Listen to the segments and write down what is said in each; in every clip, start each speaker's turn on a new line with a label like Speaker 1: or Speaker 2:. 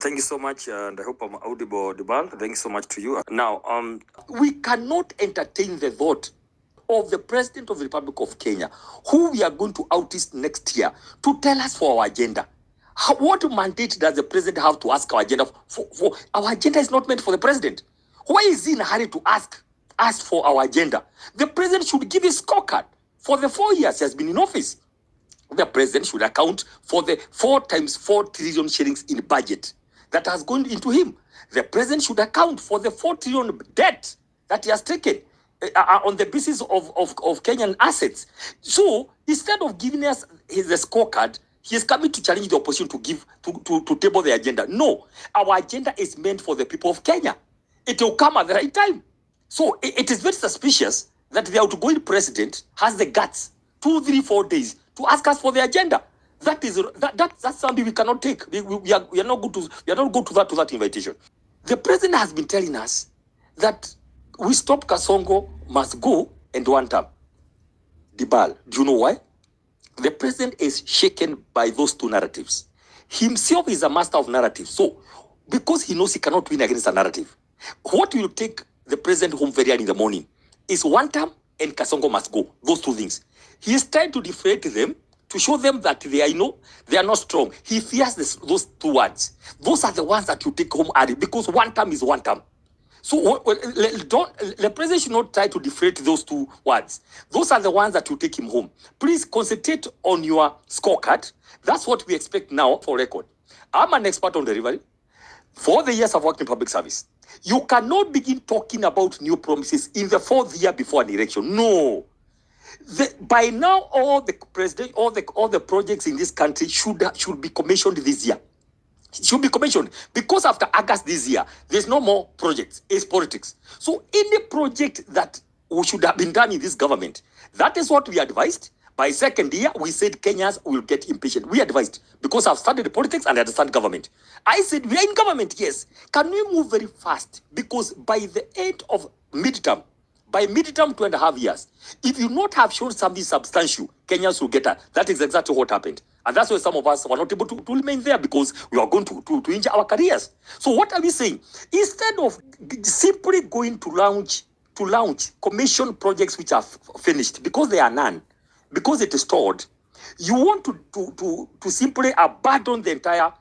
Speaker 1: Thank you so much, and I hope I'm audible, Dibal. Thank you so much to you. Now, we cannot entertain the thought of the President of the Republic of Kenya, who we are going to oust next year, to tell us for our agenda. What mandate does the President have to ask our agenda for? Our agenda is not meant for the President. Why is he in a hurry to ask us for our agenda? The President should give his scorecard for the 4 years he has been in office. The President should account for the 4 times 4 trillion shillings in budget that has gone into him. The President should account for the 4 trillion debt that he has taken on the basis of Kenyan assets. So instead of giving us his scorecard, he is coming to challenge the opposition to table the agenda. No, our agenda is meant for the people of Kenya. It will come at the right time. So it is very suspicious that the outgoing president has the guts 2, 3, 4 days to ask us for the agenda. That's something we cannot take. We are not going to that invitation. The president has been telling us that we stop Kasongo must go and one term. Dibal, do you know why? The president is shaken by those 2 narratives. Himself is a master of narrative. So, because he knows he cannot win against a narrative, what will take the president home very early in the morning is one term and Kasongo must go. Those 2 things. He is trying to deflate them to show them that they are not strong. He fears those 2 words. Those are the ones that you take home early because one term is one term. So the president should not try to deflate those 2 words. Those are the ones that will take him home. Please concentrate on your scorecard. That's what we expect now for record. I'm an expert on delivery. For the years I've worked in public service, you cannot begin talking about new promises in the 4th year before an election. No. By now, all the projects in this country should be commissioned this year. It should be commissioned because after August this year, there's no more projects. It's politics. So any project that should have been done in this government, that is what we advised. By 2nd year, we said Kenyans will get impatient. We advised because I've studied politics and I understand government. I said we are in government, yes. Can we move very fast? Because by the end of midterm, by midterm 2.5 years, if you not have shown something substantial, Kenyans will get that. That is exactly what happened. And that's why some of us were not able to remain there because we are going to injure our careers. So what are we saying? Instead of simply going to launch commission projects which are finished because they are none, because it is stored, you want to simply abandon the entire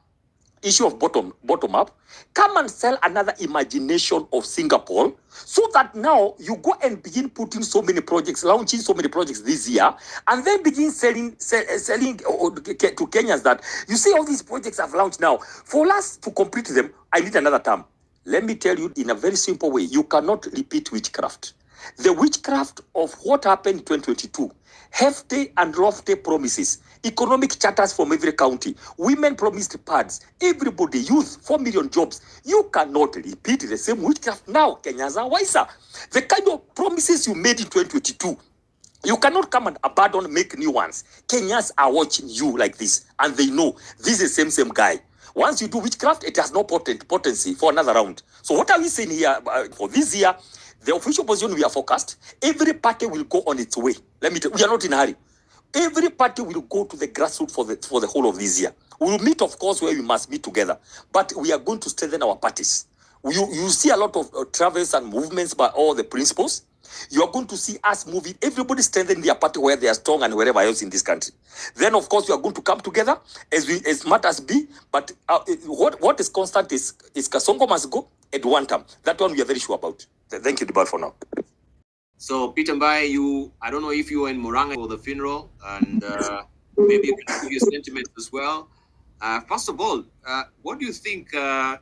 Speaker 1: issue of bottom up, come and sell another imagination of Singapore, so that now you go and begin putting so many projects, launching so many projects this year, and then begin selling to Kenyans that you see all these projects I've launched now. For us to complete them, I need another term. Let me tell you in a very simple way, you cannot repeat witchcraft. The witchcraft of what happened in 2022, hefty and lofty promises, economic charters from every county, women promised pads, everybody, youth, 4 million jobs. You cannot repeat the same witchcraft now. Kenyans are wiser. The kind of promises you made in 2022, you cannot come and abandon, make new ones. Kenyans are watching you like this, and they know this is the same guy. Once you do witchcraft, it has no potency for another round. So what are we saying here for this year? The official position we are forecast, every party will go on its way. Let me tell you, we are not in a hurry. Every party will go to the grassroots for the whole of this year. We will meet, of course, where we must meet together. But we are going to strengthen our parties. You see a lot of travels and movements by all the principals. You are going to see us moving, everybody strengthening their party where they are strong and wherever else in this country. Then, of course, we are going to come together as much as be. But what is constant is Kasongo must go at one time. That one we are very sure about. Thank you, Dibal, for now.
Speaker 2: So, Peter Mbae, I don't know if you were in Murang'a for the funeral, and maybe you can give your sentiments as well. First of all, what do you think, the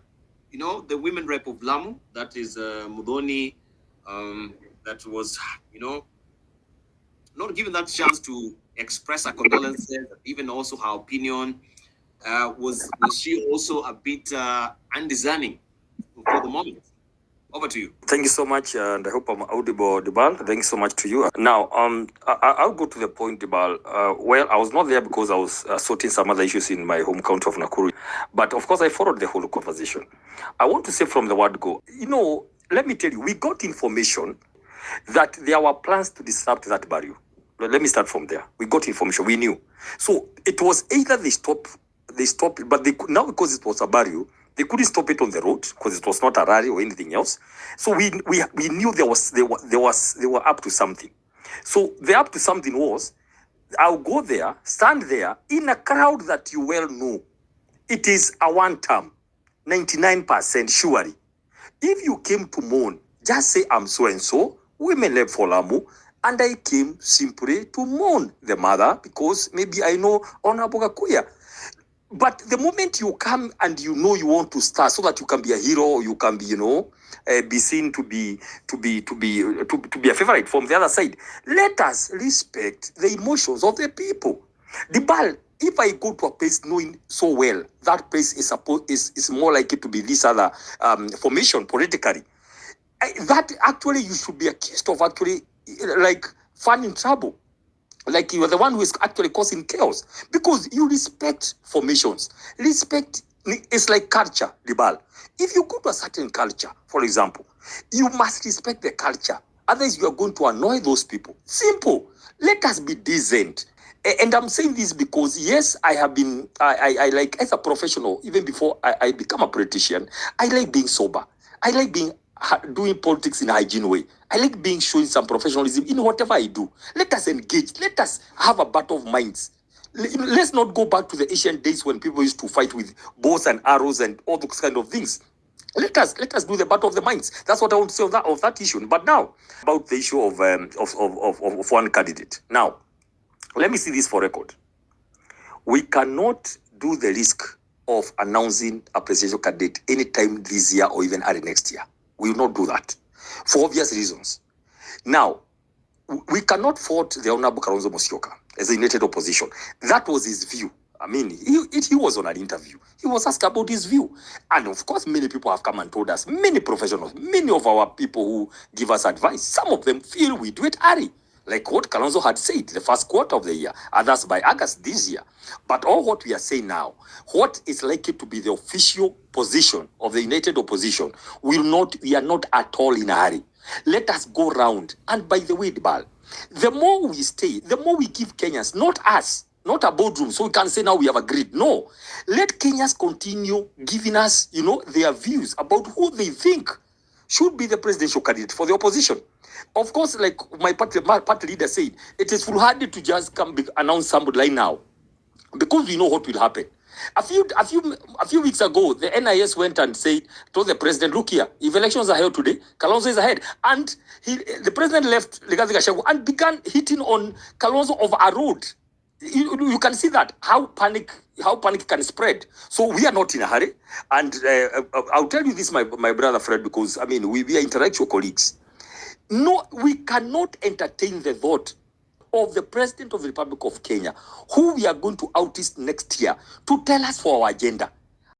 Speaker 2: women rep of Lamu, that is Mudhoni, that was, not given that chance to express her condolences, even also her opinion, was she also a bit undiscerning for the moment? Over to you.
Speaker 1: Thank you so much, and I hope I'm audible, Dibal. Thank you so much to you. Now, I'll go to the point, Dibal. Well, I was not there because I was sorting some other issues in my home county of Nakuru. But of course, I followed the whole conversation. I want to say from the word go, let me tell you, we got information that there were plans to disrupt that barrier. Let me start from there. We got information, we knew. So it was either they stopped, but now because it was a barrier, They couldn't stop it on the road because it was not a rally or anything else. So we knew they were up to something. So the up to something was, I'll go there, stand there in a crowd that you well know. It is a one term, 99% surely. If you came to mourn, just say I'm so and so, women left for Lamu, and I came simply to mourn the mother because maybe I know Honorable Gakuya. But the moment you come and you know you want to start so that you can be a hero, or you can be, be seen to be a favorite from the other side, let us respect the emotions of the people. The ball, if I go to a place knowing so well that place is more likely to be this other formation politically, that actually you should be accused of actually like finding trouble. Like you are the one who is actually causing chaos because you respect formations. Respect is like culture, Libal. If you go to a certain culture, for example, you must respect the culture. Otherwise, you are going to annoy those people. Simple. Let us be decent. And I'm saying this because, yes, I have been, I like, as a professional, even before I become a politician, I like being sober. I like doing politics in a hygiene way. I like showing some professionalism in whatever I do. Let us engage. Let us have a battle of minds. Let's not go back to the ancient days when people used to fight with bows and arrows and all those kind of things. Let us do the battle of the minds. That's what I want to say of that issue. But now, about the issue of one candidate. Now, let me see this for record. We cannot do the risk of announcing a presidential candidate anytime this year or even early next year. We will not do that for obvious reasons. Now, we cannot fault the Honorable Kalonzo Musyoka as a united opposition. That was his view. I mean, he was on an interview. He was asked about his view. And of course, many people have come and told us, many professionals, many of our people who give us advice, some of them feel we do it early. Like what Kalonzo had said, the first quarter of the year, others by August this year. But all what we are saying now, what is likely to be the official position of the united opposition, we are not at all in a hurry. Let us go round. And by the way, Dibal, the more we stay, the more we give Kenyans, not us, not a boardroom, so we can say now we have agreed. No. Let Kenyans continue giving us, their views about who they think should be the presidential candidate for the opposition. Of course, like my party leader said, it is foolhardy to just announce somebody right now because we know what will happen. A few weeks ago, the NIS went and told the president, look here, if elections are held today, Kalonzo is ahead. And the president left Rigathi Gachagua and began hitting on Kalonzo over a road. You can see that, how panic can spread. So we are not in a hurry. And I'll tell you this, my brother Fred, because, I mean, we are intellectual colleagues. No, we cannot entertain the thought of the President of the Republic of Kenya, who we are going to oust next year, to tell us for our agenda.